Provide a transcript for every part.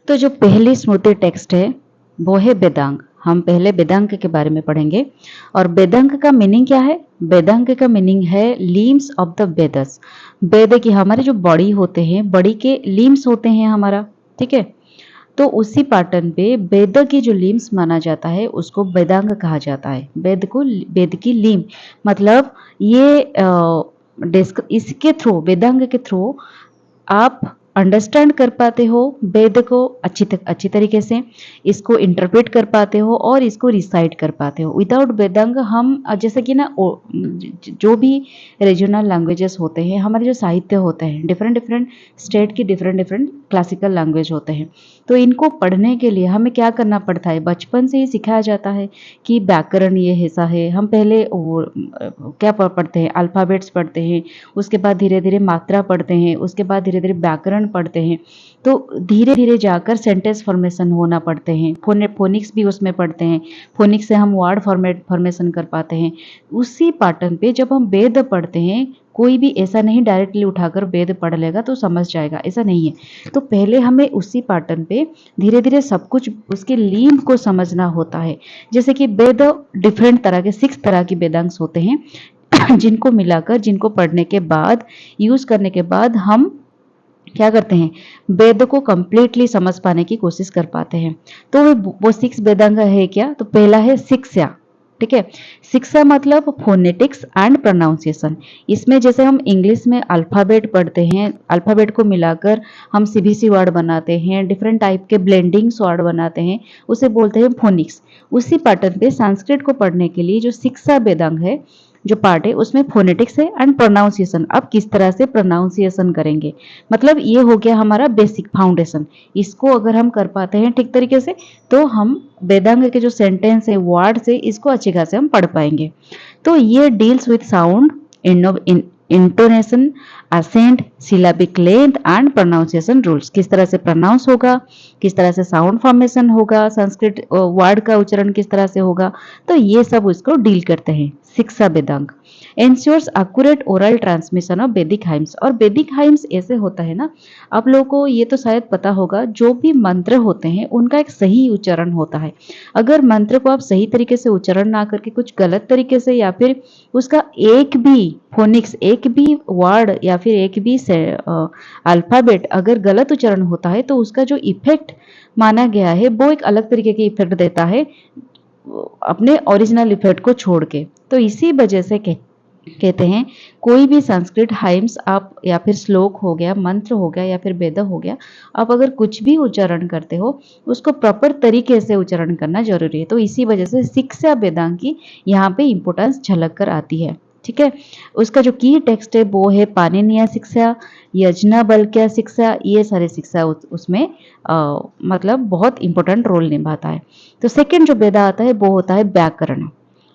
तो जो पहली स्मृति टेक्स्ट है वो है वेदांग। हम पहले वेदांग के बारे में पढ़ेंगे। और वेदांग का मीनिंग क्या है? वेदांग का मीनिंग है लिम्स ऑफ द वेदस। वेद की हमारे जो बॉडी होते हैं, बॉडी के लिम्स होते हैं हमारा, ठीक है। तो उसी पैटर्न पे वेद की जो लिम्स माना जाता है उसको वेदांग कहा जाता है। वेद की लिम मतलब ये इसके थ्रू, वेदांग के थ्रू आप अंडरस्टैंड कर पाते हो वेद को अच्छी तरीके से, इसको इंटरप्रेट कर पाते हो और इसको रिसाइट कर पाते हो। विदाउट वेदांग हम जैसे कि ना जो भी रीजनल लैंग्वेजेस होते हैं, हमारे जो साहित्य होते हैं, डिफरेंट डिफरेंट स्टेट की डिफरेंट क्लासिकल लैंग्वेज होते हैं, तो इनको पढ़ने के लिए हमें क्या करना पड़ता है? बचपन से ही सिखाया जाता है कि व्याकरण ये ऐसा है। हम पहले क्या पढ़ते हैं? अल्फ़ाबेट्स पढ़ते हैं, उसके बाद धीरे धीरे मात्रा पढ़ते हैं, उसके बाद धीरे धीरे व्याकरण पढ़ते हैं। तो धीरे धीरे जाकर सेंटेंस फॉर्मेशन होना पड़ते हैं। फोनिक्स भी उसमें पढ़ते हैं। फोनिक्स से हम वर्ड फॉर्मेशन कर पाते हैं। उसी पैटर्न पे जब हम वेद पढ़ते हैं, कोई भी ऐसा नहीं डायरेक्टली उठाकर वेद पढ़ लेगा तो समझ जाएगा, ऐसा नहीं है। तो पहले हमें उसी पैटर्न पे धीरे धीरे सब कुछ उसके लीन को समझना होता है। जैसे कि वेद डिफरेंट तरह के 6 तरह की वेदांग्स होते हैं जिनको मिलाकर, जिनको पढ़ने के बाद, यूज करने के बाद हम क्या करते हैं? वेद को कंप्लीटली समझ पाने की कोशिश कर पाते हैं। तो वो 6 वेदांग है क्या? तो पहला है शिक्षा, ठीक है। शिक्षा मतलब फोनेटिक्स एंड प्रोनाउंसिएशन। इसमें जैसे हम इंग्लिश में अल्फाबेट पढ़ते हैं, अल्फाबेट को मिलाकर हम सीबीसी वर्ड बनाते हैं, डिफरेंट टाइप के ब्लेंडिंग्स वर्ड बनाते हैं, उसे बोलते हैं फोनिक्स। उसी पैटर्न पे संस्कृत को पढ़ने के लिए जो शिक्षा वेदांग है, जो पार्ट है, उसमें फोनेटिक्स है एंड प्रोनाउंसिएशन। अब किस तरह से प्रोनाउंसिएशन करेंगे, मतलब ये हो गया हमारा बेसिक फाउंडेशन। इसको अगर हम कर पाते हैं ठीक तरीके से, तो हम वेदांग के जो सेंटेंस है, वर्ड्स है, इसको अच्छी खासे हम पढ़ पाएंगे। तो ये deals with sound, intonation, accent, syllabic length and pronunciation rules. किस तरह से प्रोनाउंस होगा, किस तरह से साउंड फॉर्मेशन होगा, संस्कृत वर्ड का उच्चारण किस तरह से होगा, तो ये सब उसको डील करते हैं शिक्षा Vedang. Ensures accurate oral transmission of वैदिक हाइम्स। और वैदिक हाइम्स ऐसे होता है ना, आप लोगों को ये तो शायद पता होगा, जो भी मंत्र होते हैं उनका एक सही उच्चारण होता है। अगर मंत्र को आप सही तरीके से उच्चारण ना करके कुछ गलत तरीके से, या फिर उसका एक भी फोनिक्स, एक भी वर्ड या फिर एक भी अल्फाबेट अगर गलत उच्चारण होता है, तो उसका जो इफेक्ट माना गया है वो एक अलग तरीके के इफेक्ट देता है, अपने ओरिजिनल इफेक्ट को छोड़ के। तो इसी वजह से कहते हैं कोई भी संस्कृत हाइम्स आप, या फिर श्लोक हो गया, मंत्र हो गया, या फिर वेद हो गया, आप अगर कुछ भी उच्चारण करते हो, उसको प्रॉपर तरीके से उच्चारण करना जरूरी है। तो इसी वजह से शिक्षा वेदांग की यहाँ पे इंपोर्टेंस झलक कर आती है, ठीक है। उसका जो की टेक्स्ट है वो है पाणिनीय शिक्षा, यज्ञवल्क्य शिक्षा, ये सारे शिक्षा उसमें मतलब बहुत इंपॉर्टेंट रोल निभाता है। तो सेकंड जो वेदा आता है वो होता है व्याकरण।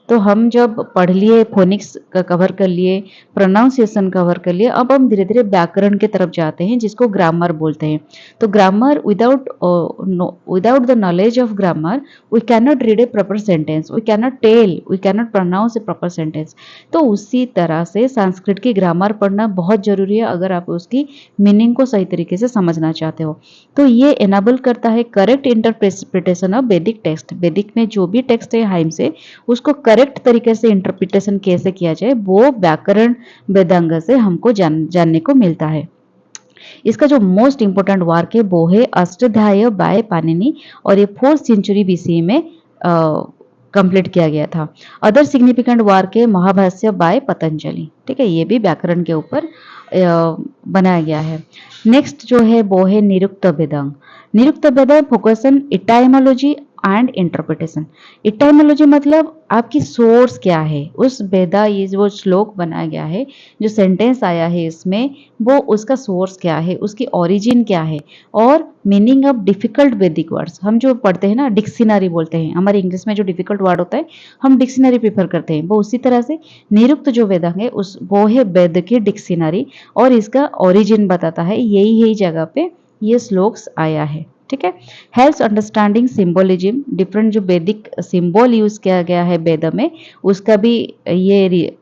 तो हम जब पढ़ लिए, फोनिक्स का कवर कर लिए, प्रोनाउंसिएशन कवर कर लिए, अब हम धीरे धीरे व्याकरण की तरफ जाते हैं, जिसको ग्रामर बोलते हैं। तो grammar, without the knowledge of grammar we can not read a proper sentence, we can not tell, we can not pronounce a proper sentence. तो उसी तरह से संस्कृत की ग्रामर पढ़ना बहुत जरूरी है अगर आप उसकी मीनिंग को सही तरीके से समझना चाहते हो। तो ये एनाबल करता है करेक्ट इंटरप्रिटेशन ऑफ वैदिक टेक्स्ट। वैदिक में जो भी टेक्स्ट है हाइम से, उसको करेक्ट तरीके से इंटरप्रिटेशन कैसे किया जाए, वो व्याकरण वेदांग से हमको जानने को मिलता है। इसका जो मोस्ट इंपोर्टेंट वर्क है वो है अष्टाध्यायी बाय पाणिनि, और ये 4th सेंचुरी बीसी में कंप्लीट किया गया था। अदर सिग्निफिकेंट वर्क है महाभाष्य बाय पतंजलि, ठीक है, ये भी व्याकरण के ऊपर बनाया गया है। नेक्स्ट जो है वो है निरुक्त वेदांग। निरुक्त Vedang focus on इटाइमोलॉजी and interpretation. इटाइमोलॉजी मतलब आपकी सोर्स क्या है, उस वेदा, ये जो श्लोक बनाया गया है, जो सेंटेंस आया है इसमें, वो उसका सोर्स क्या है, उसकी ओरिजिन क्या है। और मीनिंग ऑफ डिफिकल्ट वैदिक वर्ड्स, हम जो पढ़ते हैं ना डिक्शनरी बोलते हैं, हमारे इंग्लिश में जो डिफिकल्ट वर्ड होता है हम डिक्शनरी प्रीफर करते हैं, वो उसी तरह से निरुक्त जो वेदांग है वो है वेद की डिक्शनरी, और इसका ओरिजिन बताता है, यही जगह पे ये श्लोक्स आया है, ठीक है। हेल्प्स अंडरस्टैंडिंग सिंबोलिज्म, डिफरेंट जो वैदिक सिंबल यूज किया गया है वेद में उसका भी ये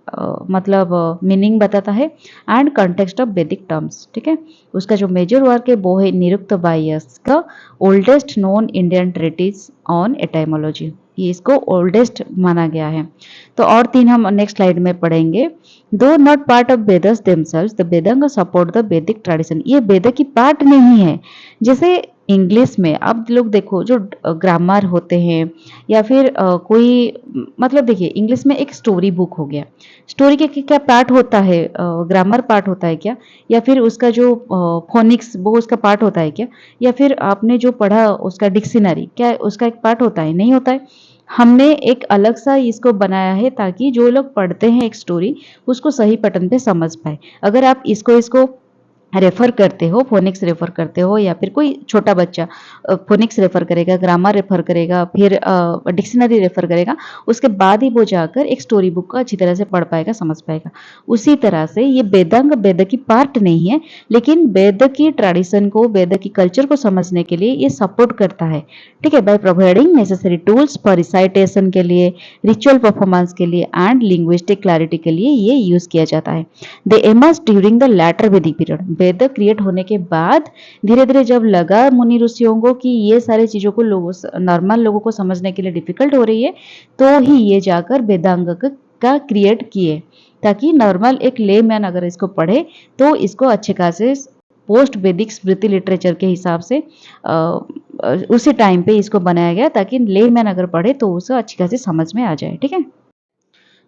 मतलब मीनिंग बताता है, एंड कंटेक्स्ट ऑफ वैदिक टर्म्स, ठीक है। उसका जो मेजर वर्क है वो है निरुक्त बायस का oldest known Indian treatise on etymology, ये इसको ओल्डेस्ट माना गया है। तो और तीन हम नेक्स्ट स्लाइड में पढ़ेंगे। दो not part of Vedas themselves the Vedang support the वैदिक ट्रेडिशन, ये वेद की पार्ट नहीं है। जैसे इंग्लिश में अब लोग देखो जो ग्रामर होते हैं या फिर कोई मतलब देखिए इंग्लिश में एक स्टोरी बुक हो गया, स्टोरी के क्या पार्ट होता है, ग्रामर पार्ट होता है क्या, या फिर उसका जो फोनिक्स वो उसका पार्ट होता है क्या, या फिर आपने जो पढ़ा उसका डिक्शनरी क्या उसका एक पार्ट होता है, नहीं होता है। हमने एक अलग सा इसको बनाया है ताकि जो लोग पढ़ते हैं एक स्टोरी उसको सही पैटर्न पे समझ पाए। अगर आप इसको इसको रेफर करते हो, फोनिक्स रेफर करते हो, या फिर कोई छोटा बच्चा फोनिक्स रेफर करेगा, ग्रामर रेफर करेगा, फिर डिक्शनरी रेफर करेगा, उसके बाद ही वो जाकर एक स्टोरी बुक को अच्छी तरह से पढ़ पाएगा, समझ पाएगा। उसी तरह से ये वेदांग वेद की पार्ट नहीं है, लेकिन वेद की ट्रेडिशन को, वेद की कल्चर को समझने के लिए ये सपोर्ट करता है, ठीक है, by providing necessary tools for recitation के लिए, रिचुअल परफॉर्मेंस के लिए एंड लिंग्विस्टिक क्लैरिटी के लिए ये यूज किया जाता है। दे एमर्ज ड्यूरिंग द लैटर वैदिक पीरियड, वेद क्रिएट होने के बाद धीरे धीरे जब लगा मुनि ऋषियों को कि ये सारी चीजों को लोगों नॉर्मल लोगों को समझने के लिए डिफिकल्ट हो रही है, तो ही ये जाकर वेदांग का क्रिएट किए, ताकि नॉर्मल एक ले मैन अगर इसको पढ़े तो इसको अच्छे खासे पोस्ट वैदिक स्मृति लिटरेचर के हिसाब से उसी टाइम पे इसको बनाया गया, ताकि ले मैन अगर पढ़े तो उसे अच्छी खासी समझ में आ जाए, ठीक है।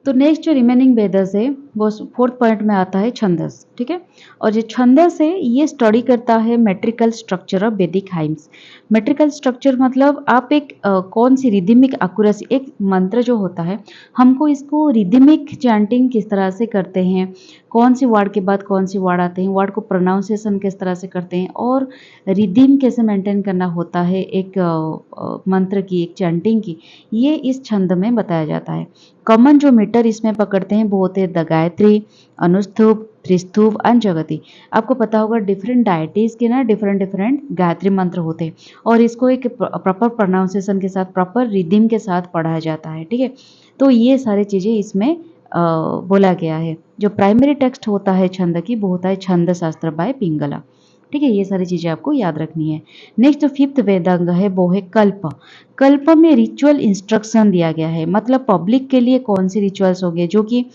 तो नेक्स्ट जो रिमेनिंग वेदस है वो फोर्थ पॉइंट में आता है छंदस, ठीक है। और जो छंदस है ये स्टडी करता है मेट्रिकल स्ट्रक्चर ऑफ वैदिक हाइम्स। मेट्रिकल स्ट्रक्चर मतलब आप एक कौन सी रिदमिक एक्यूरेसी, एक मंत्र जो होता है हमको इसको रिदमिक चैंटिंग किस तरह से करते हैं, कौन सी वर्ड के बाद कौन सी वर्ड आते हैं, वर्ड को प्रोनाउंसिएशन किस तरह से करते हैं, और रिदम कैसे मेंटेन करना होता है एक मंत्र की, एक चैंटिंग की, ये इस छंद में बताया जाता है। कॉमन जो मीटर इसमें पकड़ते हैं वो होते हैं द गायत्री, अनुस्थुप, त्रिस्तुप एंड जगति। आपको पता होगा डिफरेंट डायटीज के ना डिफरेंट डिफरेंट गायत्री मंत्र होते हैं, और इसको एक प्रॉपर प्रोनाउंसिएशन के साथ, प्रॉपर रिदम के साथ पढ़ाया जाता है, ठीक है। तो ये सारी चीज़ें इसमें बोला गया है। जो प्राइमरी टेक्स्ट होता है छंद की वो होता है छंद शास्त्र बाय पिंगला, ठीक है। ये सारी चीजें आपको याद रखनी है। नेक्स्ट जो फिफ्थ वेदांग है वो है कल्प। कल्प में रिचुअल इंस्ट्रक्शन दिया गया है, मतलब पब्लिक के लिए कौन सी रिचुअल्स होंगे, जो कि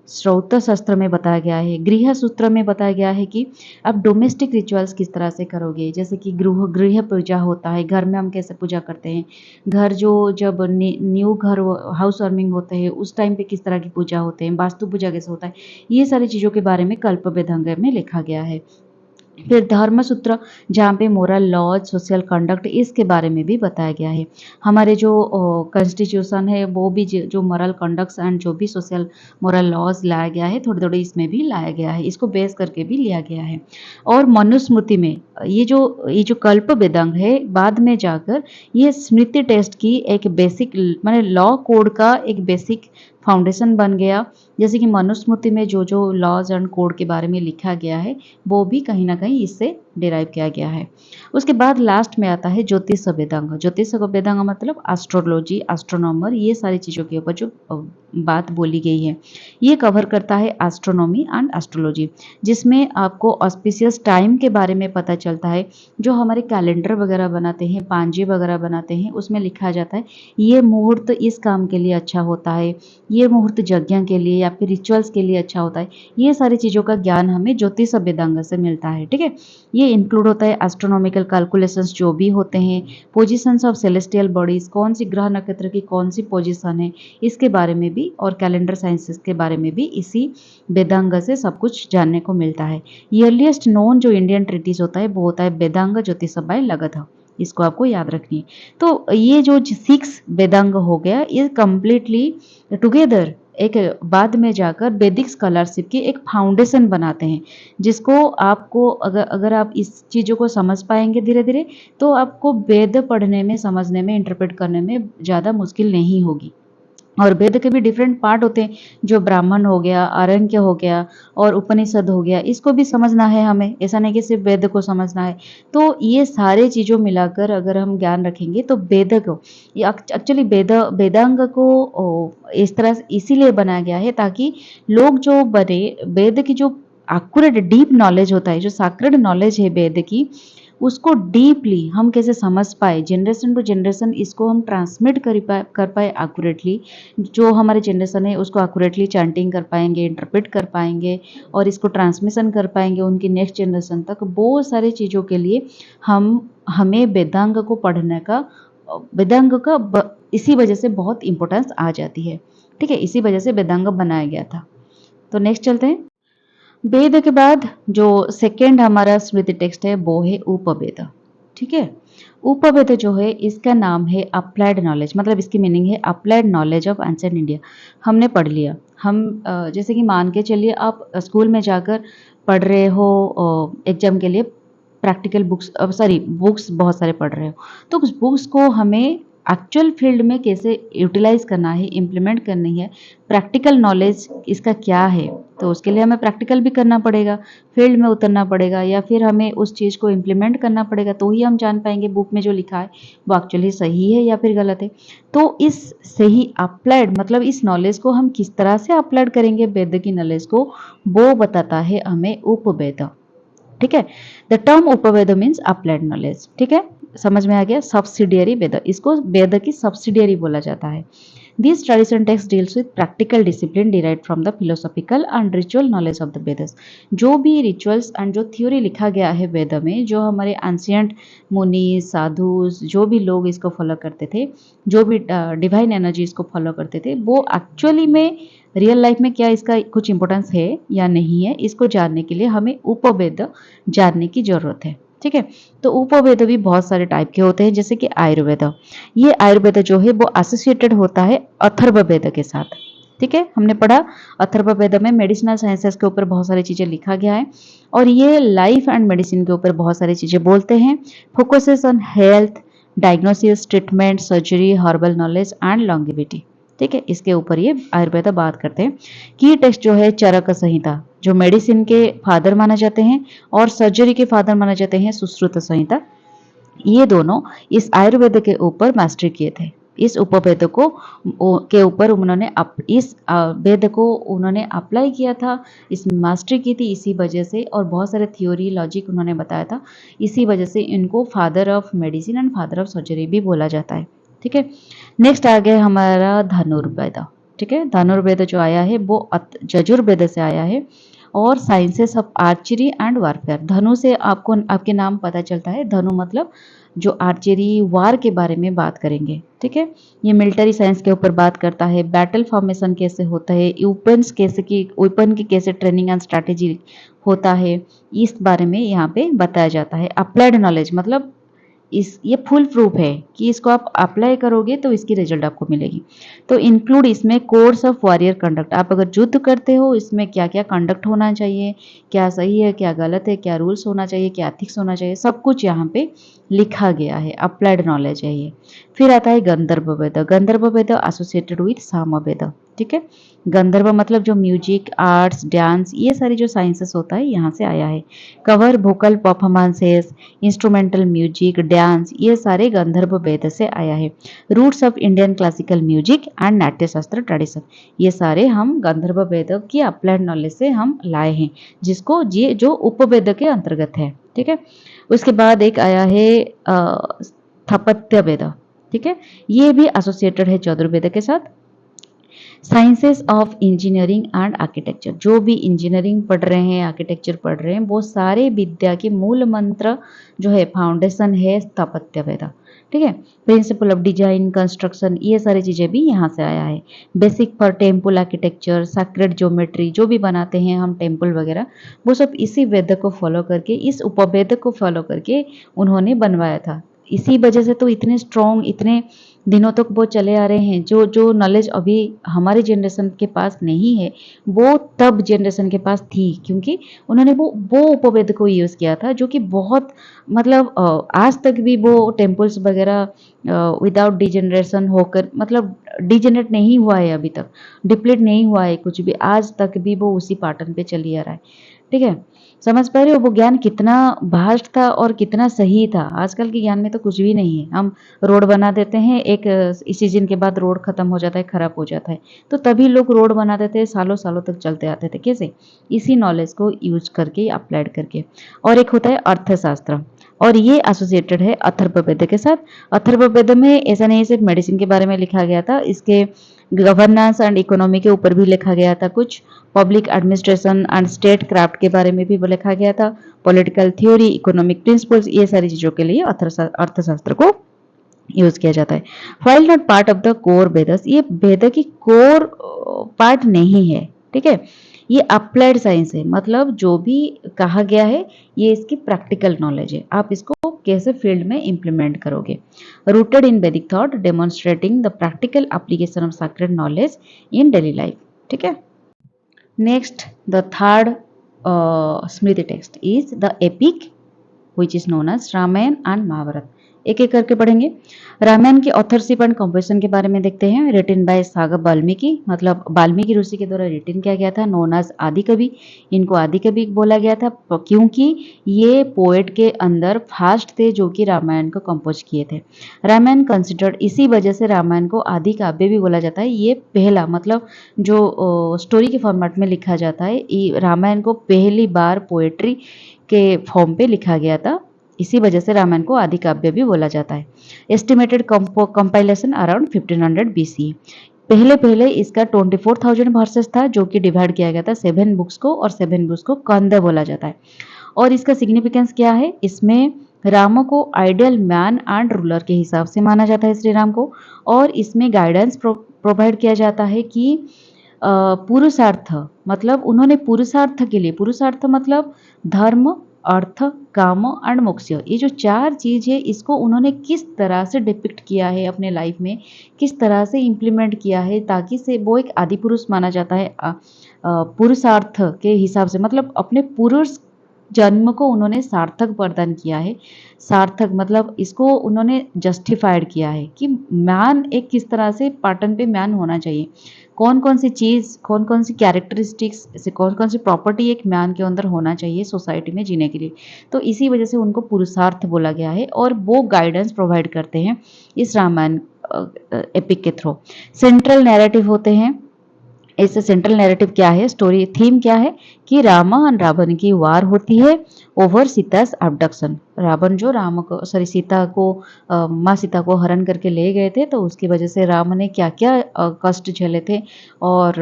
श्रौत शस्त्र में बताया गया है, गृह सूत्र में बताया गया है कि आप डोमेस्टिक रिचुअल्स किस तरह से करोगे, जैसे कि गृह पूजा होता है, घर में हम कैसे पूजा करते हैं, घर जो जब न्यू घर हाउस वार्मिंग होते हैं उस टाइम पे किस तरह की पूजा होते हैं, वास्तु पूजा कैसे होता है, ये सारी चीज़ों के बारे में कल्प वेदांग में लिखा गया है। फिर धर्मसूत्र जहाँ पे मोरल लॉज, सोशल कंडक्ट, इसके बारे में भी बताया गया है। हमारे जो कॉन्स्टिट्यूशन है वो भी जो मोरल कंडक्ट्स एंड जो भी सोशल मोरल लॉज लाया गया है, थोड़े थोड़े इसमें भी लाया गया है, इसको बेस करके भी लिया गया है। और मनुस्मृति में ये जो कल्प वेदांग है बाद में जाकर ये स्मृति टेस्ट की एक बेसिक माने लॉ कोड का एक बेसिक फाउंडेशन बन गया। जैसे कि मनुस्मृति में जो जो लॉज एंड कोड के बारे में लिखा गया है वो भी कहीं ना कहीं इससे डिराइव किया गया है। उसके बाद लास्ट में आता है ज्योतिष वेदांग। ज्योतिष वेदांग मतलब एस्ट्रोलॉजी, एस्ट्रोनॉमर, ये सारी चीज़ों के ऊपर जो बात बोली गई है ये कवर करता है एस्ट्रोनॉमी एंड एस्ट्रोलॉजी, जिसमें आपको ऑस्पिशियस टाइम के बारे में पता चलता है। जो हमारे कैलेंडर वगैरह बनाते हैं, पांजे वगैरह बनाते हैं, उसमें लिखा जाता है ये मुहूर्त इस काम के लिए अच्छा होता है, ये मुहूर्त यज्ञ के लिए या फिर रिचुअल्स के लिए अच्छा होता है। ये सारी चीज़ों का ज्ञान हमें ज्योतिष वेदांग से मिलता है, ठीक है। ये इंक्लूड होता है एस्ट्रोनॉमिकल कैलकुलेशंस जो भी होते हैं, पोजीशंस ऑफ सेलेस्टियल बॉडीज, कौन सी ग्रह नक्षत्र की कौन सी पोजीशन है, इसके बारे में भी, और कैलेंडर साइंसेस के बारे में भी इसी वेदांग से सब कुछ जानने को मिलता है। अर्लीस्ट नोन जो इंडियन ट्रीटिस होता है वो होता है वेदांग ज्योतिष बाय लगधा, इसको आपको याद रखनी है। तो ये जो 6 वेदांग हो गया ये कंप्लीटली टुगेदर एक बाद में जाकर वैदिक स्कॉलरशिप की एक फाउंडेशन बनाते हैं, जिसको आपको अगर आप इस चीज़ों को समझ पाएंगे धीरे धीरे तो आपको वेद पढ़ने में, समझने में, इंटरप्रेट करने में ज़्यादा मुश्किल नहीं होगी। और वेद के भी डिफरेंट पार्ट होते हैं, जो ब्राह्मण हो गया, आरण्यक हो गया और उपनिषद हो गया, इसको भी समझना है हमें, ऐसा नहीं कि सिर्फ वेद को समझना है। तो ये सारे चीज़ों मिलाकर अगर हम ज्ञान रखेंगे तो वेद को, ये एक्चुअली वेदांग को इस तरह से इसीलिए बनाया गया है ताकि लोग जो बने, वेद की जो एक्यूरेट डीप नॉलेज होता है, जो सैक्रेड नॉलेज है वेद की, उसको डीपली हम कैसे समझ पाए, जनरेशन टू जनरेशन इसको हम ट्रांसमिट कर पाए एक्यूरेटली, जो हमारे जनरेशन है उसको एक्यूरेटली चैंटिंग कर पाएंगे, इंटरप्रेट कर पाएंगे और इसको ट्रांसमिशन कर पाएंगे उनकी नेक्स्ट जनरेशन तक। बहुत सारी चीज़ों के लिए हमें वेदांग को पढ़ने का, वेदांग का इसी वजह से बहुत इंपॉर्टेंस आ जाती है। ठीक है, इसी वजह से वेदांग बनाया गया था। तो नेक्स्ट चलते हैं। वेद के बाद जो सेकेंड हमारा स्मृति टेक्स्ट है वो है उपवेद। ठीक है, उपवेद जो है इसका नाम है अप्लाइड नॉलेज, मतलब इसकी मीनिंग है applied knowledge of ancient India. हमने पढ़ लिया, हम जैसे कि मान के चलिए आप स्कूल में जाकर पढ़ रहे हो एग्जाम के लिए, प्रैक्टिकल बुक्स, सॉरी बुक्स बहुत सारे पढ़ रहे हो, तो उस बुक्स को हमें एक्चुअल फील्ड में कैसे यूटिलाइज करना है, इम्प्लीमेंट करनी है, प्रैक्टिकल नॉलेज इसका क्या है, तो उसके लिए हमें प्रैक्टिकल भी करना पड़ेगा, फील्ड में उतरना पड़ेगा, या फिर हमें उस चीज़ को इम्प्लीमेंट करना पड़ेगा, तो ही हम जान पाएंगे बुक में जो लिखा है वो एक्चुअली सही है या फिर गलत है। तो इस सही अप्लाइड, मतलब इस नॉलेज को हम किस तरह से अप्लाइड करेंगे वेद की नॉलेज को, वो बताता है हमें उपवेद। ठीक है, the term Upaveda means applied knowledge. ठीक है, समझ में आ गया, सब्सिडियरी वेद, इसको वेद की सब्सिडियरी बोला जाता है। This tradition text deals with practical discipline derived from the philosophical and ritual knowledge of the Vedas. जो भी रिचुअल्स एंड जो थ्योरी लिखा गया है वेद में, जो हमारे एंशिएंट मुनि साधु जो भी लोग इसको फॉलो करते थे, जो भी डिवाइन एनर्जी इसको फॉलो करते थे, वो एक्चुअली में रियल लाइफ में क्या इसका कुछ इंपॉर्टेंस है या नहीं है, इसको जानने के लिए हमें उपवेद जानने की जरूरत है। ठीक है, तो उपवेद भी बहुत सारे टाइप के होते हैं, जैसे कि आयुर्वेद। ये आयुर्वेद जो है वो एसोसिएटेड होता है अथर्ववेद के साथ। ठीक है, हमने पढ़ा अथर्ववेद में मेडिसिनल साइंसेस के ऊपर बहुत सारी चीजें लिखा गया है, और ये लाइफ एंड मेडिसिन के ऊपर बहुत सारी चीजें बोलते हैं। Focuses on health, diagnosis, treatment, surgery, herbal knowledge and longevity. ठीक है, इसके ऊपर ये आयुर्वेद बात करते हैं। की टेक्स्ट जो है चरक संहिता, जो मेडिसिन के फादर माने जाते हैं, और सर्जरी के फादर माने जाते हैं सुश्रुत संहिता। ये दोनों इस आयुर्वेद के ऊपर मास्टरी किए थे। इस उपवेद को के ऊपर उन्होंने इस वेद को उन्होंने अप्लाई किया था, इसमें मास्टरी की थी, इसी वजह से, और बहुत सारे थ्योरी लॉजिक उन्होंने बताया था, इसी वजह से इनको father of medicine and father of surgery भी बोला जाता है। ठीक है, नेक्स्ट आ गया हमारा धनुर्वेद। ठीक है, धनुर्वेद जो आया है वो यजुर्वेद से आया है, और sciences of archery and warfare. धनु से आपको आपके नाम पता चलता है, धनु मतलब जो आर्चरी वार के बारे में बात करेंगे। ठीक है, ये मिलिट्री साइंस के ऊपर बात करता है, बैटल फॉर्मेशन कैसे होता है, वेपन की कैसे ट्रेनिंग एंड स्ट्रैटेजी होता है, इस बारे में यहाँ पे बताया जाता है। अप्लाइड नॉलेज मतलब ये फुल प्रूफ है कि इसको आप अप्लाई करोगे तो इसकी रिजल्ट आपको मिलेगी। तो इंक्लूड इसमें कोर्स ऑफ वॉरियर कंडक्ट, आप अगर युद्ध करते हो इसमें क्या क्या कंडक्ट होना चाहिए, क्या सही है क्या गलत है, क्या रूल्स होना चाहिए, क्या एथिक्स होना चाहिए, सब कुछ यहाँ पे लिखा गया है। अप्लाइड नॉलेज है ये। फिर आता है गंधर्व वेद। गंधर्व वेद एसोसिएटेड विथ सामवेद। ठीक है, गंधर्व मतलब जो म्यूजिक, आर्ट्स, डांस, ये सारी जो साइंसेस होता है यहाँ से आया है। Cover vocal performances, instrumental music, dance, ये सारे गंधर्व वेद से आया है। Roots of Indian classical music and Natya Shastra tradition, ये सारे हम गंधर्व वेद की अप्लाइड नॉलेज से हम लाए हैं, जिसको ये जो उपवेद के अंतर्गत है। ठीक है, उसके बाद एक आया है स्थापत्य वेद। ठीक है, ये भी एसोसिएटेड है चतुर्वेद के साथ। Sciences of engineering and architecture, जो भी इंजीनियरिंग पढ़ रहे हैं, आर्किटेक्चर पढ़ रहे हैं, वो सारे विद्या के मूल मंत्र जो है, फाउंडेशन है स्थापत्य वेद। ठीक है, प्रिंसिपल ऑफ डिजाइन, कंस्ट्रक्शन, ये सारी चीजें भी यहाँ से आया है। Basic for temple architecture, sacred geometry, जो भी बनाते हैं हम टेम्पल वगैरह, वो सब इसी वेद को फॉलो करके, इस उपवेद को फॉलो करके उन्होंने बनवाया था। इसी वजह से तो इतने स्ट्रॉन्ग, इतने दिनों तक वो चले आ रहे हैं। जो जो नॉलेज अभी हमारे जनरेशन के पास नहीं है, वो तब जनरेशन के पास थी, क्योंकि उन्होंने वो उपवेद को यूज़ किया था, जो कि बहुत मतलब आज तक भी वो टेम्पल्स वगैरह विदाउट डिजेनरेशन होकर, मतलब डिजेनरेट नहीं हुआ है अभी तक, डिप्लीट नहीं हुआ है कुछ भी, आज तक भी वो उसी पैटर्न पे चली आ रहा है। ठीक है, समझ पा रहे हो वो ज्ञान कितना भास्ट था और कितना सही था। आजकल के ज्ञान में तो कुछ भी नहीं है। हम रोड बना देते हैं, एक इस सीजन के बाद रोड खत्म हो जाता है, खराब हो जाता है, तो तभी लोग रोड बनाते थे, सालों सालों तक चलते आते थे। कैसे? इसी नॉलेज को यूज करके, अप्लाइड करके। और एक होता है अर्थशास्त्र, और ये एसोसिएटेड है अथर्ववेद के साथ। अथर्ववेद में ऐसा नहीं सिर्फ मेडिसिन के बारे में लिखा गया था, इसके गवर्नेंस एंड इकोनॉमी के ऊपर भी लिखा गया था, कुछ public administration and state craft के बारे में भी लिखा गया था, पॉलिटिकल थ्योरी, इकोनॉमिक प्रिंसिपल्स, ये सारी चीजों के लिए अर्थशास्त्र को यूज किया जाता है। While not part of the core Vedas, ये वेद की कोर पार्ट नहीं है। ठीक है, ये अप्लाइड साइंस है, मतलब जो भी कहा गया है ये इसकी प्रैक्टिकल नॉलेज है, आप इसको कैसे फील्ड में इंप्लीमेंट करोगे। Rooted in Vedic thought, demonstrating the practical application of sacred knowledge in daily life. ठीक है, next the third smriti text is the epic which is known as Ramayana and Mahabharata. एक एक करके पढ़ेंगे। रामायण की ऑथरशिप एंड कंपोजिशन के बारे में देखते हैं। रिटन बाय सागर वाल्मीकि, मतलब वाल्मीकि ऋषि के द्वारा रिटन किया गया था, नोन एज आदि कवि। इनको आदि कवि बोला गया था क्योंकि ये पोएट के अंदर फास्ट थे जो कि रामायण को कंपोज किए थे। रामायण कंसिडर्ड, इसी वजह से रामायण को आदि काव्य भी बोला जाता है। ये पहला, मतलब जो स्टोरी के फॉर्मेट में लिखा जाता है, रामायण को पहली बार पोएट्री के फॉर्म पे लिखा गया था, इसी वजह से रामायण को आदि काव्य भी बोला जाता है। Estimated compilation around 1500 BC। पहले पहले इसका 24,000 वर्सेस था, जो कि डिवाइड किया गया था 7 बुक्स को, और 7 बुक्स को कंद बोला जाता है। और इसका सिग्निफिकेंस क्या है, इसमें राम को आइडियल मैन एंड रूलर के हिसाब से माना जाता है, श्री राम को। और इसमें गाइडेंस प्रोवाइड किया जाता है कि पुरुषार्थ, मतलब उन्होंने पुरुषार्थ के लिए, पुरुषार्थ मतलब धर्म, अर्थ, काम एंड मोक्ष, ये जो 4 चीज है, इसको उन्होंने किस तरह से डिपिक्ट किया है अपने लाइफ में, किस तरह से इम्प्लीमेंट किया है, ताकि से वो एक आदि पुरुष माना जाता है पुरुषार्थ के हिसाब से, मतलब अपने पुरुष जन्म को उन्होंने सार्थक प्रदान किया है। सार्थक मतलब इसको उन्होंने जस्टिफाइड किया है कि मैन एक किस तरह से पैटर्न पे मैन होना चाहिए, कौन कौन सी चीज़, कौन कौन सी कैरेक्टरिस्टिक्स से, कौन कौन सी प्रॉपर्टी एक मैन के अंदर होना चाहिए सोसाइटी में जीने के लिए। तो इसी वजह से उनको पुरुषार्थ बोला गया है, और वो गाइडेंस प्रोवाइड करते हैं इस रामायण एपिक के थ्रू। सेंट्रल नैरेटिव होते हैं। इससे सेंट्रल नैरेटिव क्या है, स्टोरी थीम क्या है कि राम और रावण की वार होती है ओवर सीता's abduction। रावण जो राम को, सॉरी सीता को, माँ सीता को हरण करके ले गए थे, तो उसकी वजह से राम ने क्या क्या कष्ट झेले थे, और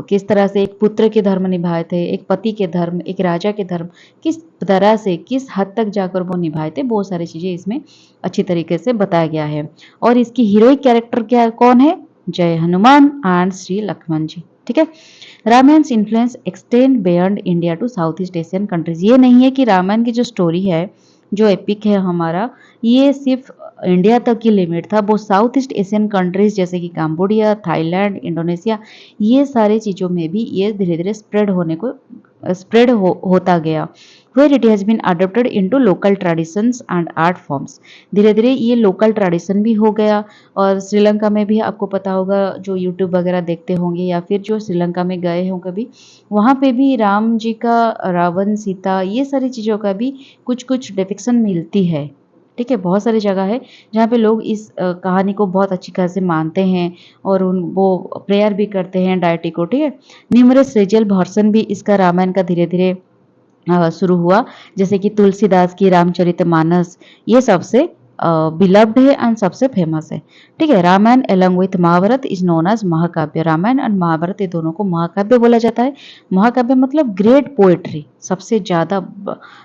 किस तरह से एक पुत्र के धर्म निभाए थे, एक पति के धर्म, एक राजा के धर्म, किस तरह से, किस हद तक जाकर वो निभाए थे, बहुत सारी चीज़ें इसमें अच्छी तरीके से बताया गया है। और इसकी हीरोइक कैरेक्टर क्या, कौन है, जय हनुमान एंड श्री लक्ष्मण जी। ठीक है, Ramayana influence extend beyond India to south east Asian countries. ये नहीं है कि रामायण की जो स्टोरी है, जो एपिक है हमारा, ये सिर्फ इंडिया तक की लिमिट था, वो साउथ ईस्ट एशियन कंट्रीज जैसे कि कंबोडिया, थाईलैंड, इंडोनेशिया, ये सारी चीज़ों में भी ये धीरे धीरे स्प्रेड होता गया। where it has been adopted into local traditions and art forms। धीरे धीरे ये लोकल ट्रेडिशन भी हो गया। और श्रीलंका में भी आपको पता होगा, जो यूट्यूब वगैरह देखते होंगे या फिर जो श्रीलंका में गए हों कभी, वहाँ पे भी राम जी का, रावण, सीता, ये सारी चीज़ों का भी कुछ कुछ डिपिक्शन मिलती है। ठीक है, बहुत सारी जगह है जहाँ पे लोग इस कहानी को बहुत अच्छी तरह से मानते हैं, और वो प्रेयर भी करते हैं डायटी को। ठीक है, न्यूमरस रिजल वर्सन भी इसका रामायण का धीरे धीरे शुरू हुआ, जैसे कि तुलसीदास की रामचरितमानस, ये सबसे बिलव्ड है एंड सबसे फेमस है। ठीक है, Ramayana along with Mahabharata is known as mahakavya. Ramayana and Mahabharat ये दोनों को महाकाव्य बोला जाता है। महाकाव्य मतलब ग्रेट पोएट्री, सबसे ज्यादा,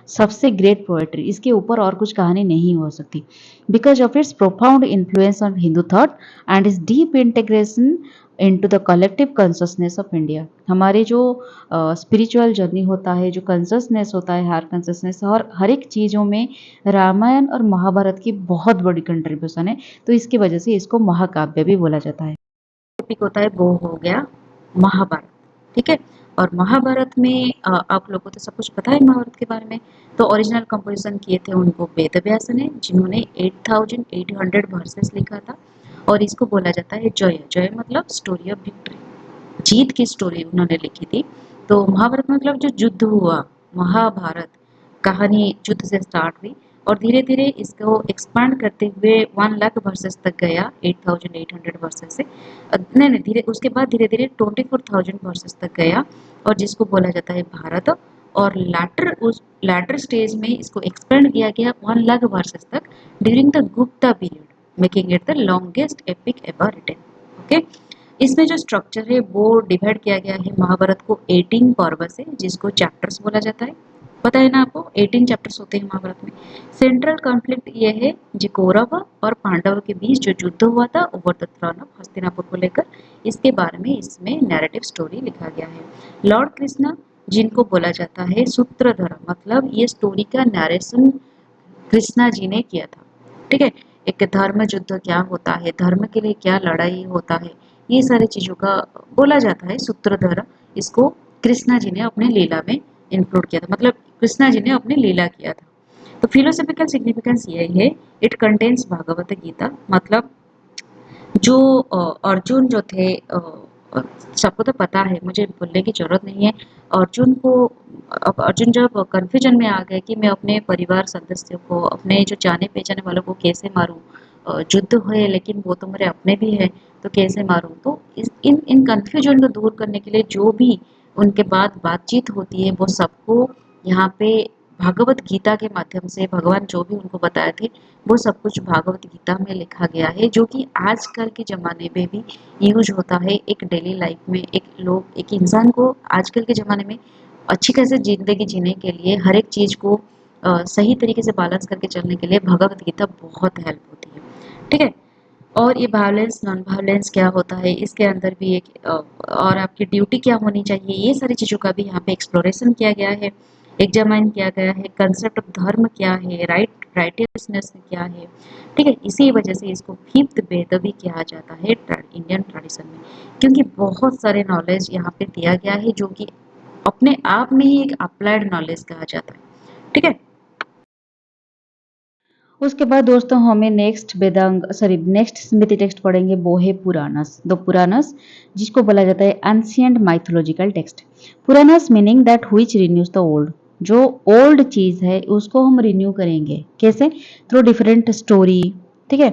सबसे ग्रेट पोएट्री, इसके ऊपर और कुछ कहानी नहीं हो सकती। Because of its profound influence on Hindu thought and is deep integration into the collective consciousness of India. हमारे जो स्पिरिचुअल जर्नी होता है, जो कॉन्शसनेस होता है, हायर कॉन्शसनेस, और हर एक चीज़ों में रामायण और महाभारत की बहुत बड़ी कंट्रीब्यूशन है, तो इसकी वजह से इसको महाकाव्य भी बोला जाता है। टॉपिक होता है वो हो गया महाभारत, ठीक है। और महाभारत में आप लोगों को तो सब कुछ पता है महाभारत के बारे में। तो ओरिजिनल कंपोजिशन किए थे उनको वेद व्यास ने, जिन्होंने 8800 वर्सेस लिखा था। और इसको बोला जाता है जय। जय मतलब स्टोरी ऑफ विक्ट्री, जीत की स्टोरी उन्होंने लिखी थी। तो महाभारत मतलब जो युद्ध हुआ, महाभारत कहानी युद्ध से स्टार्ट हुई और धीरे धीरे इसको एक्सपांड करते हुए 1 लाख वर्सेस तक गया, 8800 वर्सेस से नहीं नहीं धीरे उसके बाद धीरे धीरे 24,000 वर्सेस तक गया, और जिसको बोला जाता है भारत। और लैटर स्टेज में इसको एक्सपेंड किया गया 1 लाख वर्सेस तक during the Gupta period, making it the longest epic ever written. Okay, इसमें जो स्ट्रक्चर है वो डिवाइड किया गया है महाभारत को 18 पर्व से, जिसको चैप्टर्स बोला जाता है। पता है ना आपको, 18 चैप्टर्स होते हैं महाभारत में। सेंट्रल कॉन्फ्लिक्ट ये है जो कौरव और पांडव के बीच जो युद्ध हुआ था over the throne of Hastinapur को लेकर, इसके बारे में इसमें नैरेटिव स्टोरी लिखा गया है। लॉर्ड कृष्णा, जिनको बोला जाता है सूत्रधर, मतलब ये स्टोरी का नरेशन कृष्णा जी ने किया था, ठीक है। एक धर्म युद्ध क्या होता है, धर्म के लिए क्या लड़ाई होता है, ये सारी चीजों का बोला जाता है सूत्रधर। इसको कृष्णा जी ने अपने लीला में इंक्लूड किया था, मतलब कृष्णा जी ने अपनी लीला किया था। तो फिलोसॉफिकल सिग्निफिकेंस यही है, इट कंटेन्स भागवत गीता, मतलब जो अर्जुन जो थे, सबको तो पता है, मुझे बोलने की जरूरत नहीं है। अर्जुन को अब अर्जुन जब कंफ्यूजन में आ गए कि मैं अपने परिवार सदस्यों को, अपने जो जाने पहचाने वालों को कैसे मारूं, युद्ध है लेकिन वो तो मेरे अपने भी है, तो कैसे मारूं। तो इन इन कंफ्यूजन को दूर करने के लिए जो भी उनके बाद बातचीत होती है, वो सबको यहाँ पे भागवत गीता के माध्यम से भगवान जो भी उनको बताए थे, वो सब कुछ भागवत गीता में लिखा गया है, जो कि आजकल के ज़माने में भी यूज होता है। एक डेली लाइफ में एक इंसान को आजकल के ज़माने में अच्छी कैसे ज़िंदगी जीने के लिए, हर एक चीज़ को सही तरीके से बैलेंस करके चलने के लिए भगवत गीता बहुत हेल्प होती है, ठीक है। और ये वायलेंस नॉन वायलेंस क्या होता है, इसके अंदर भी एक और आपकी ड्यूटी क्या होनी चाहिए, ये सारी चीज़ों का भी यहाँ पे एक्सप्लोरेशन किया गया है, एग्जामाइन किया गया है। कंसेप्ट ऑफ धर्म क्या है, राइटियसनेस क्या है, ठीक है। इसी वजह से इसको फिफ्थ वेद भी कहा जाता है इंडियन ट्रेडिशन में, क्योंकि बहुत सारे नॉलेज यहाँ पे दिया गया है जो कि अपने आप में ही एक अप्लाइड नॉलेज कहा जाता है, ठीक है। उसके बाद दोस्तों हमें नेक्स्ट स्मृति टेक्स्ट पढ़ेंगे, वो है पुराणस। द पुराणस, जिसको बोला जाता है ancient mythological text. Puranas meaning that which renews the old, जो ओल्ड चीज है उसको हम रिन्यू करेंगे कैसे, थ्रू डिफरेंट स्टोरी, ठीक है।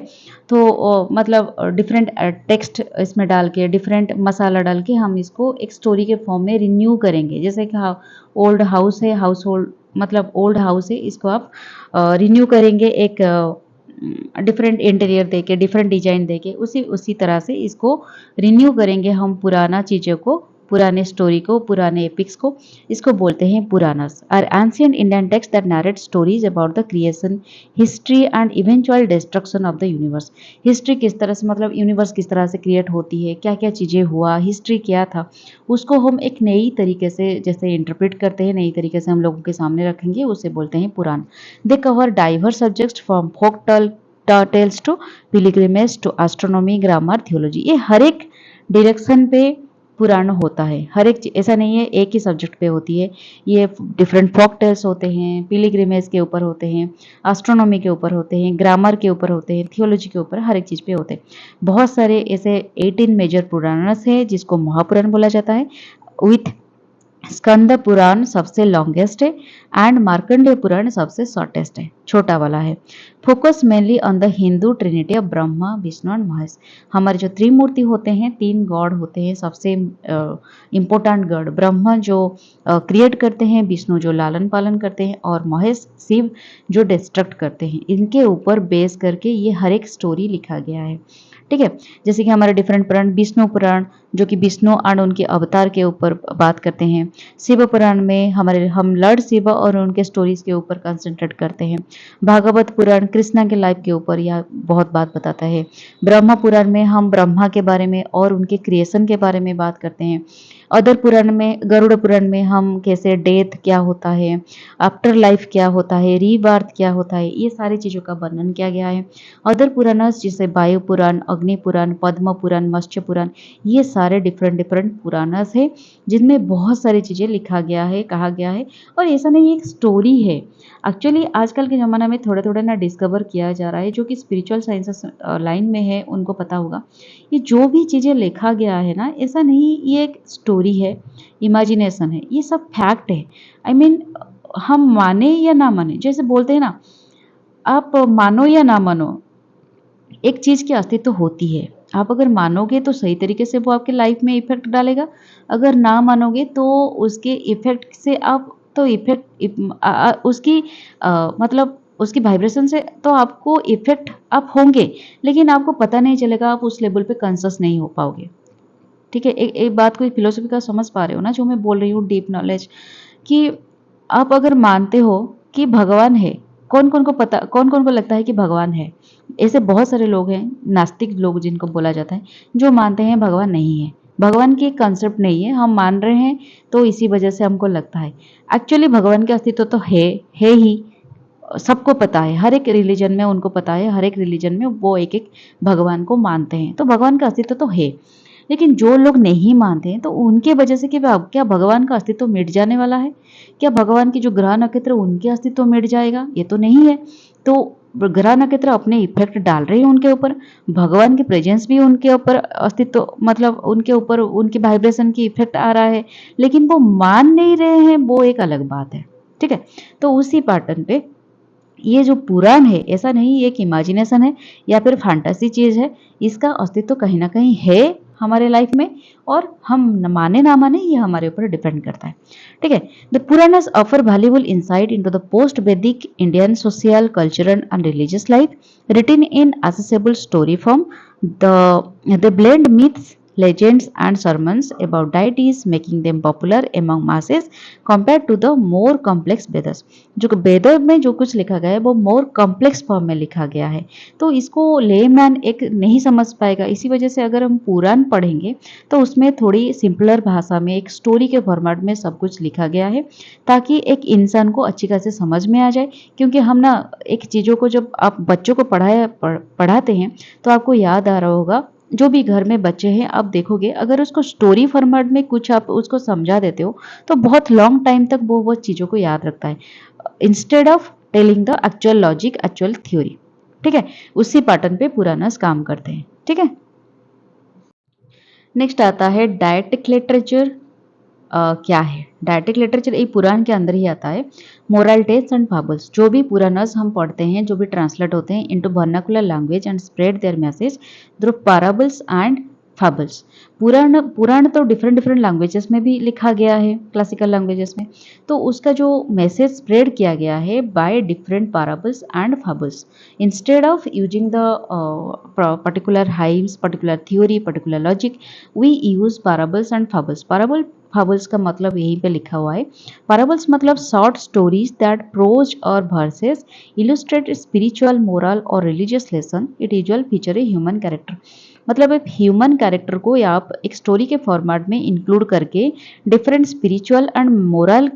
तो मतलब डिफरेंट टेक्स्ट इसमें डाल के, डिफरेंट मसाला डाल के हम इसको एक स्टोरी के फॉर्म में रिन्यू करेंगे। जैसे कि ओल्ड हाउस है, हाउस होल्ड मतलब ओल्ड हाउस है, इसको आप रिन्यू करेंगे एक डिफरेंट इंटीरियर देके, डिफरेंट डिजाइन देके, उसी उसी तरह से इसको रिन्यू करेंगे हम पुराना चीज़ों को, पुराने स्टोरी को, पुराने एपिक्स को। इसको बोलते हैं Puranas. Are ancient Indian texts that narrate stories about the creation, history and eventual destruction of the universe. History किस तरह से, मतलब यूनिवर्स किस तरह से क्रिएट होती है, क्या क्या चीज़ें हुआ, हिस्ट्री क्या था, उसको हम एक नई तरीके से जैसे इंटरप्रेट करते हैं, नई तरीके से हम लोगों के सामने रखेंगे, उसे बोलते हैं Purana. They cover diverse subjects from folk tales to pilgrimage to astronomy, grammar, theology. ये हर एक डायरेक्शन पे पुराण होता है, हर एक ऐसा नहीं है एक ही सब्जेक्ट पे होती है। ये डिफरेंट फोक टेल्स होते हैं, पिलिग्रिमेज के ऊपर होते हैं, एस्ट्रोनॉमी के ऊपर होते हैं, ग्रामर के ऊपर होते हैं, थियोलॉजी के ऊपर, हर एक चीज़ पे होते हैं। बहुत सारे ऐसे 18 मेजर पुराणस है, जिसको महापुराण बोला जाता है। विथ स्कंद पुराण सबसे लॉन्गेस्ट है एंड मार्कंडेय पुराण सबसे शॉर्टेस्ट है, छोटा वाला है। Focus mainly on the Hindu Trinity of Brahma, Vishnu and Mahesh. हमारे जो त्रिमूर्ति होते हैं, 3 गॉड होते हैं, सबसे इम्पोर्टेंट गॉड ब्रह्मा जो क्रिएट करते हैं, विष्णु जो लालन पालन करते हैं, और महेश शिव जो डिस्ट्रक्ट करते हैं। इनके ऊपर बेस करके ये हर एक स्टोरी लिखा गया है, ठीक है। जैसे कि हमारे डिफरेंट पुराण, विष्णु पुराण जो कि विष्णु और उनके अवतार के ऊपर बात करते हैं। शिव पुराण में हम लॉर्ड शिव और उनके स्टोरीज के ऊपर कंसंट्रेट करते हैं। भागवत पुराण कृष्णा के लाइफ के ऊपर यह बहुत बात बताता है। ब्रह्मा पुराण में हम ब्रह्मा के बारे में और उनके क्रिएशन के बारे में बात करते हैं। अदर पुराण में, गरुड़ पुराण में हम कैसे डेथ क्या होता है, आफ्टर लाइफ क्या होता है, रीबर्थ क्या होता है, ये सारी चीज़ों का वर्णन किया गया है। अदर पुराणस जैसे वायु पुराण, अग्नि पुराण, पद्म पुराण, मत्स्य पुराण, ये सारे डिफरेंट डिफरेंट पुराणस है जिनमें बहुत सारी चीज़ें लिखा गया है, कहा गया है। और ऐसा नहीं, एक स्टोरी है। एक्चुअली आजकल के ज़माना में थोड़ा थोड़ा ना डिस्कवर किया जा रहा है, जो कि स्पिरिचुअल साइंसेस लाइन में है उनको पता होगा। ये जो भी चीज़ें लिखा गया है ना, ऐसा नहीं ये एक स्टोरी है, इमेजिनेशन है, ये सब फैक्ट है। आई मीन हम माने या ना माने, जैसे बोलते हैं ना, आप मानो या ना मानो, एक चीज़ की अस्तित्व होती है। आप अगर मानोगे तो सही तरीके से वो आपके लाइफ में इफ़ेक्ट डालेगा, अगर ना मानोगे तो उसके इफ़ेक्ट से आप तो उसकी मतलब उसकी वाइब्रेशन से तो आपको इफ़ेक्ट आप होंगे, लेकिन आपको पता नहीं चलेगा, आप उस लेवल पे कॉन्शियस नहीं हो पाओगे। ठीक है? एक एक बात को फिलॉसफी का समझ पा रहे हो ना जो मैं बोल रही हूँ, डीप नॉलेज, कि आप अगर मानते हो कि भगवान है, कौन-कौन को लगता है कि भगवान है? ऐसे बहुत सारे लोग हैं, नास्तिक लोग जिनको बोला जाता है, जो मानते हैं भगवान नहीं है। भगवान की कंसेप्ट नहीं है, हम मान रहे हैं तो इसी वजह से हमको लगता है। एक्चुअली भगवान का अस्तित्व तो है ही, सबको पता है, हर एक रिलीजन में उनको पता है, हर एक रिलीजन में वो एक-एक भगवान को मानते हैं। तो भगवान का अस्तित्व तो है। लेकिन जो लोग नहीं मानते हैं तो उनके वजह से क्या भगवान का अस्तित्व मिट जाने वाला है? क्या भगवान के जो ग्रह नक्षत्र उनके अस्तित्व मिट जाएगा? ये तो नहीं है। तो ग्रह नक्षत्र अपने इफेक्ट डाल रहे हैं उनके ऊपर, भगवान की प्रेजेंस भी उनके ऊपर अस्तित्व, मतलब उनके ऊपर उनकी वाइब्रेशन की इफेक्ट आ रहा है, लेकिन वो मान नहीं रहे हैं, वो एक अलग बात है। ठीक है? तो उसी पैटर्न पे ये जो पुराण है, ऐसा नहीं ये एक इमेजिनेशन है या फिर फैंटेसी चीज़ है, इसका अस्तित्व कहीं न कहीं है हमारे लाइफ में, और हम माने ना माने ये हमारे ऊपर डिपेंड करता है। ठीक है? The Puranas offer valuable insight into the post Vedic Indian social, cultural and religious life written in accessible story form. They blend myths, legends and sermons about deities, making them popular among masses compared to the more complex Vedas. जो वेद में जो कुछ लिखा गया है वो more complex form में लिखा गया है, तो इसको लेमैन एक नहीं समझ पाएगा। इसी वजह से अगर हम पुराण पढ़ेंगे तो उसमें थोड़ी सिंपलर भाषा में एक स्टोरी के फॉर्मेट में सब कुछ लिखा गया है, ताकि एक इंसान को अच्छी खासी समझ में आ जाए। क्योंकि हम ना एक चीज़ों को जब आप बच्चों को पढ़ाते हैं तो आपको याद आ रहा होगा, जो भी घर में बच्चे हैं आप देखोगे, अगर उसको स्टोरी फॉर्मेट में कुछ आप उसको समझा देते हो तो बहुत लॉन्ग टाइम तक वो चीज़ों को याद रखता है, instead of telling the actual logic, actual theory. ठीक है? उसी पैटर्न पे पुरानास काम करते हैं। ठीक है? नेक्स्ट आता है डायटिक लिटरेचर। क्या है डायटिक लिटरेचर? एक पुराण के अंदर ही आता है। मोरल टेल्स एंड फाबल्स, जो भी पुराणस हम पढ़ते हैं, जो भी ट्रांसलेट होते हैं into vernacular language and spread their message through parables and fables. Purana Purana तो डिफरेंट डिफरेंट लैंग्वेजेस में भी लिखा गया है, क्लासिकल लैंग्वेजेस में, तो उसका जो मैसेज स्प्रेड किया गया है by different parables and fables, instead of using the particular hymns, particular theory, particular logic, we use parables and fables. Fables का मतलब यहीं पे लिखा हुआ है। पैराबल्स मतलब शॉर्ट स्टोरीज दैट प्रोज और वर्सेस इलस्ट्रेट स्पिरिचुअल, मोरल और religious lesson. It usual feature a human character, मतलब एक ह्यूमन कैरेक्टर को या आप एक स्टोरी के फॉर्मेट में इंक्लूड करके different spiritual and moral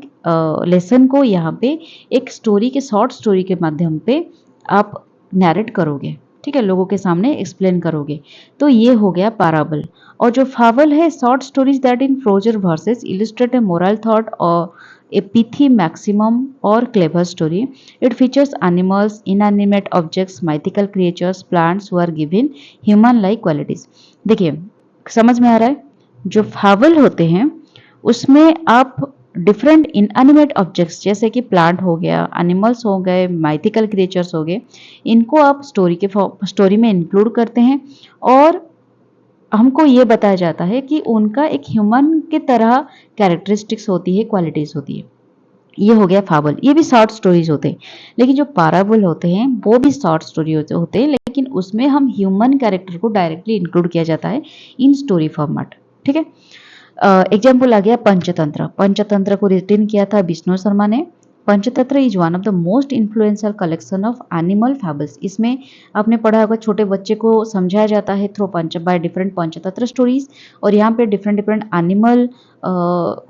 lesson को यहाँ पे एक स्टोरी के, शॉर्ट स्टोरी के माध्यम पे आप नैरेट करोगे। ठीक है? लोगों के सामने एक्सप्लेन करोगे, तो ये हो गया पैराबल। और जो फावल है, short stories that in prose or verses illustrate a moral thought और ए पिथी मैक्सिमम और clever story. It features animals, inanimate objects, mythical creatures, plants who are given human like qualities. देखिए, समझ में आ रहा है? जो फावल होते हैं उसमें आप डिफरेंट इनएनिमेट ऑब्जेक्ट्स जैसे कि प्लांट हो गया, एनिमल्स हो गए, माइथिकल क्रिएचर्स हो गए, इनको आप स्टोरी में इंक्लूड करते हैं, और हमको ये बताया जाता है कि उनका एक ह्यूमन की तरह कैरेक्टरिस्टिक्स होती है, क्वालिटीज होती है। ये हो गया फाबल, ये भी शॉर्ट स्टोरीज होते हैं। लेकिन जो पैराबल होते हैं वो भी शॉर्ट स्टोरी होते हैं, लेकिन उसमें हम ह्यूमन कैरेक्टर को डायरेक्टली इंक्लूड किया जाता है इन स्टोरी फॉर्मेट। ठीक है? एग्जाम्पल आ गया पंचतंत्र। पंचतंत्र को रिटन किया था विष्णु शर्मा ने। Panchatantra is one of the most influential collection of animal fables. इसमें आपने पढ़ा होगा छोटे बच्चे को समझाया जाता है थ्रू पंच बाय डिफरेंट पंचतंत्र स्टोरीज, और यहाँ पे डिफरेंट डिफरेंट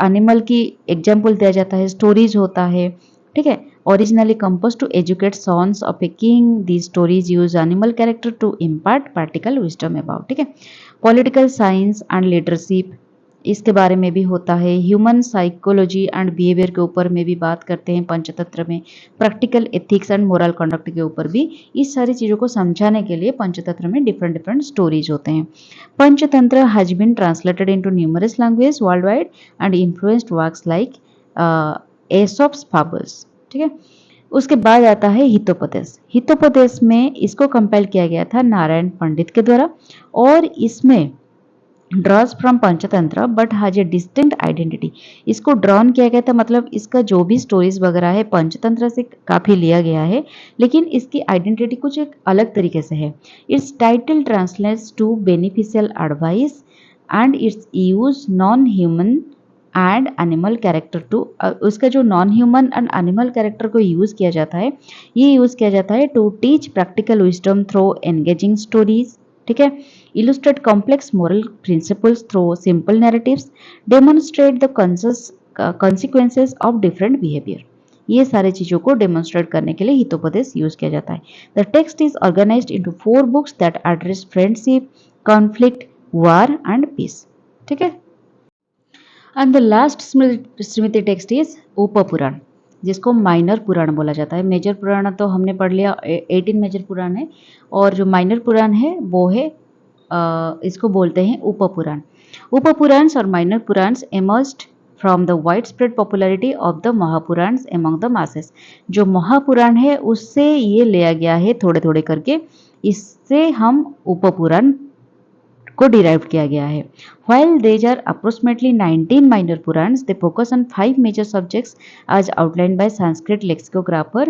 एनिमल की एग्जाम्पल दिया जाता है, स्टोरीज होता है, ठीक है। Originally compose to educate sons of a king, the stories use animal character to impart practical wisdom about, ठीक है। पॉलिटिकल साइंस एंड लीडरशिप इसके बारे में भी होता है। ह्यूमन साइकोलॉजी एंड बिहेवियर के ऊपर में भी बात करते हैं पंचतंत्र में। Practical ethics and moral conduct के ऊपर भी, इस सारी चीज़ों को समझाने के लिए पंचतंत्र में डिफरेंट डिफरेंट स्टोरीज होते हैं। Panchatantra has been translated into numerous language world wide and influenced works like Aesop's fables, ठीक है। उसके बाद आता है हितोपदेश। हितोपदेश में इसको कंपाइल किया गया था नारायण पंडित के द्वारा, और इसमें draws from Panchatantra but has a distinct identity. इसको ड्रॉन किया गया था, मतलब इसका जो भी स्टोरीज वगैरह है पंचतंत्र से काफी लिया गया है, लेकिन इसकी आइडेंटिटी कुछ एक अलग तरीके से है। Its title translates to beneficial advice and its use non human and animal character to, उसका जो non human and animal character को यूज किया जाता है, ये यूज किया जाता है to teach practical wisdom through engaging stories, ठीक है। Illustrate complex moral principles through simple narratives, demonstrate the consequences of different behavior। ये सारे चीजों को डेमोन्स्ट्रेट करने के लिए हितोपदेश यूज किया जाता है। The text is organised into 4 books that address friendship, conflict, war and peace, ठीक है। And the last smriti text is Upapurana, जिसको माइनर पुराण बोला जाता है। मेजर पुराण तो हमने पढ़ लिया, 18 मेजर पुराण है, और जो माइनर पुराण है वो है इसको बोलते हैं उपपुराण। उपपुराण्स और minor Puranas emerged from the widespread popularity of the महापुराण्स among the masses। जो महापुराण है उससे ये लिया गया है थोड़े थोड़े करके, इससे हम उपपुराण को डिराइव किया गया है। While there are approximately 19 minor Purans, they focus on 5 major subjects as outlined by Sanskrit lexicographer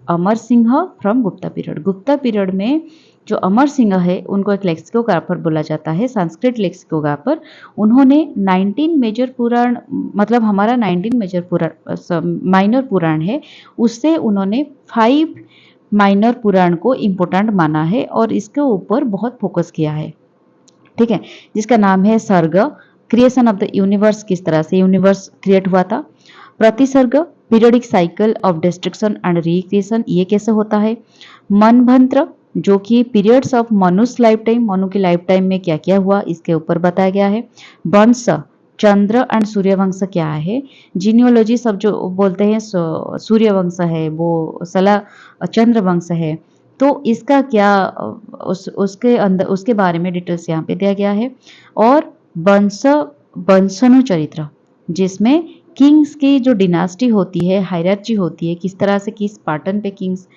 Amar Singh from Gupta period. Gupta period में जो अमर सिंह है उनको एक लेक्सिकोग्राफर बोला जाता है, संस्कृत लेक्सिकोग्राफर। उन्होंने 19 मेजर पुराण, मतलब हमारा 19 मेजर पुराण माइनर पुराण है, उससे उन्होंने 5 माइनर पुराण को इम्पोर्टेंट माना है और इसके ऊपर बहुत फोकस किया है, ठीक है। जिसका नाम है सर्ग, क्रिएशन ऑफ द यूनिवर्स, किस तरह से यूनिवर्स क्रिएट हुआ था। Pratisarga, periodic cycle of destruction and recreation, ये कैसे होता है। मनभंत्र, जो कि periods of manushya life time, Manu की लाइफ टाइम में क्या क्या हुआ इसके ऊपर बताया गया है। वंश, चंद्र एंड सूर्यवंश क्या है। जीनियोलॉजी सब जो बोलते हैं सूर्यवंश है, वो सला चंद्र वंश है, तो इसका क्या उसके अंदर उसके बारे में डिटेल्स यहाँ पे दिया गया है। और वंशनु चरित्र, जिसमें किंग्स की जो डिनास्टी होती है, हायरार्ची होती है, किस तरह से किस पैटर्न पे किंग्स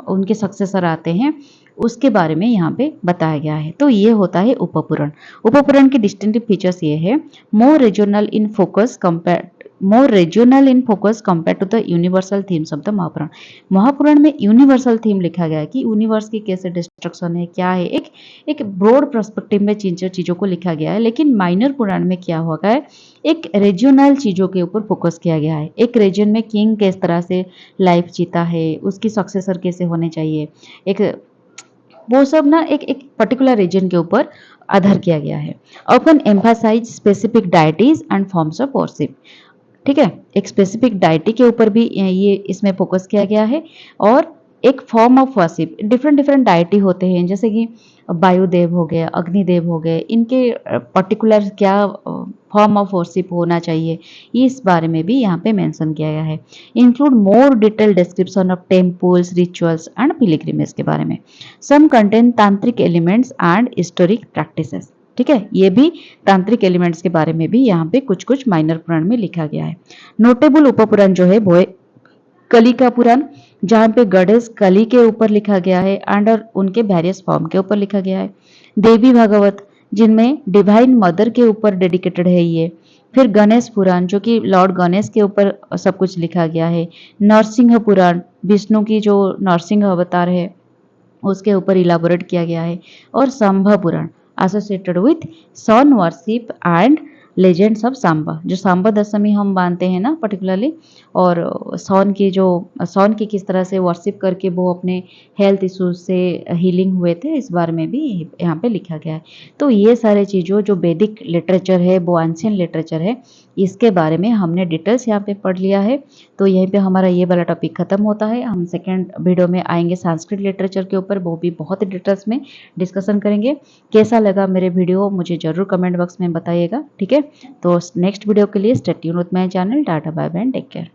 उनके सक्सेसर आते हैं, उसके बारे में यहाँ पे बताया गया है। तो ये होता है उपपुराण। उपपुराण के डिस्टिंक्टिव फीचर्स ये है, more regional in focus compare to the universal themes of the Mahapurana. Mahapurana में यूनिवर्सल थीम लिखा गया है कि यूनिवर्स की कैसे डिस्ट्रक्शन है, क्या है, एक ब्रॉड पर्सपेक्टिव में चीजों को लिखा गया है। लेकिन माइनर पुराण में क्या होगा है, एक रीजनल चीजों के ऊपर फोकस किया गया है। एक रीजन में किंग किस तरह से लाइफ जीता है, उसकी सक्सेसर कैसे होने चाहिए, एक वो सब ना एक पर्टिकुलर रीजन के ऊपर आधार किया गया है। Often emphasise specific deities and forms of worship, ठीक है। एक स्पेसिफिक डायटी के ऊपर भी ये इसमें फोकस किया गया है, और एक form of worship, different different deity होते हैं, जैसे कि वायुदेव हो गए, अग्निदेव हो गए, इनके पर्टिकुलर क्या फॉर्म ऑफ वर्शिप होना चाहिए, इस बारे में भी यहाँ पे मेंशन किया गया है। Include more detail description of temples, rituals and pilgrimage के बारे में। सम कंटेन तांत्रिक एलिमेंट्स एंड हिस्टोरिक प्रैक्टिसेस, ठीक है। ये भी तांत्रिक एलिमेंट्स के बारे में भी यहाँ पे कुछ कुछ माइनर पुराण में लिखा गया है। नोटेबल उपपुराण जो है वो है कली का पुराण, जहाँ पे गणेश कली के ऊपर लिखा गया है एंड और उनके वेरियस फॉर्म के ऊपर लिखा गया है। देवी भागवत, जिनमें डिवाइन मदर के ऊपर डेडिकेटेड है ये। फिर गणेश पुराण, जो कि लॉर्ड गणेश के ऊपर सब कुछ लिखा गया है। नरसिंह पुराण, विष्णु की जो नरसिंह अवतार है उसके ऊपर इलाबोरेट किया गया है। और Samba Purana associated with sun worship and legends of Samba, जो सांबा दशमी हम मानते हैं ना पर्टिकुलरली, और सौन की किस तरह से वर्शिप करके वो अपने हेल्थ इश्यूज से हीलिंग हुए थे, इस बारे में भी यहाँ पे लिखा गया है। तो ये सारे चीज़ों जो वैदिक लिटरेचर है, वो एंशिएंट लिटरेचर है, इसके बारे में हमने डिटेल्स यहाँ पे पढ़ लिया है। तो यहीं पे हमारा ये वाला टॉपिक खत्म होता है। हम सेकेंड वीडियो में आएंगे संस्कृत लिटरेचर के ऊपर, वो भी बहुत डिटेल्स में डिस्कशन करेंगे। कैसा लगा मेरे वीडियो मुझे ज़रूर कमेंट बॉक्स में बताइएगा, ठीक है। तो नेक्स्ट वीडियो के लिए stay tune with my channel. Tata bye bye, take care.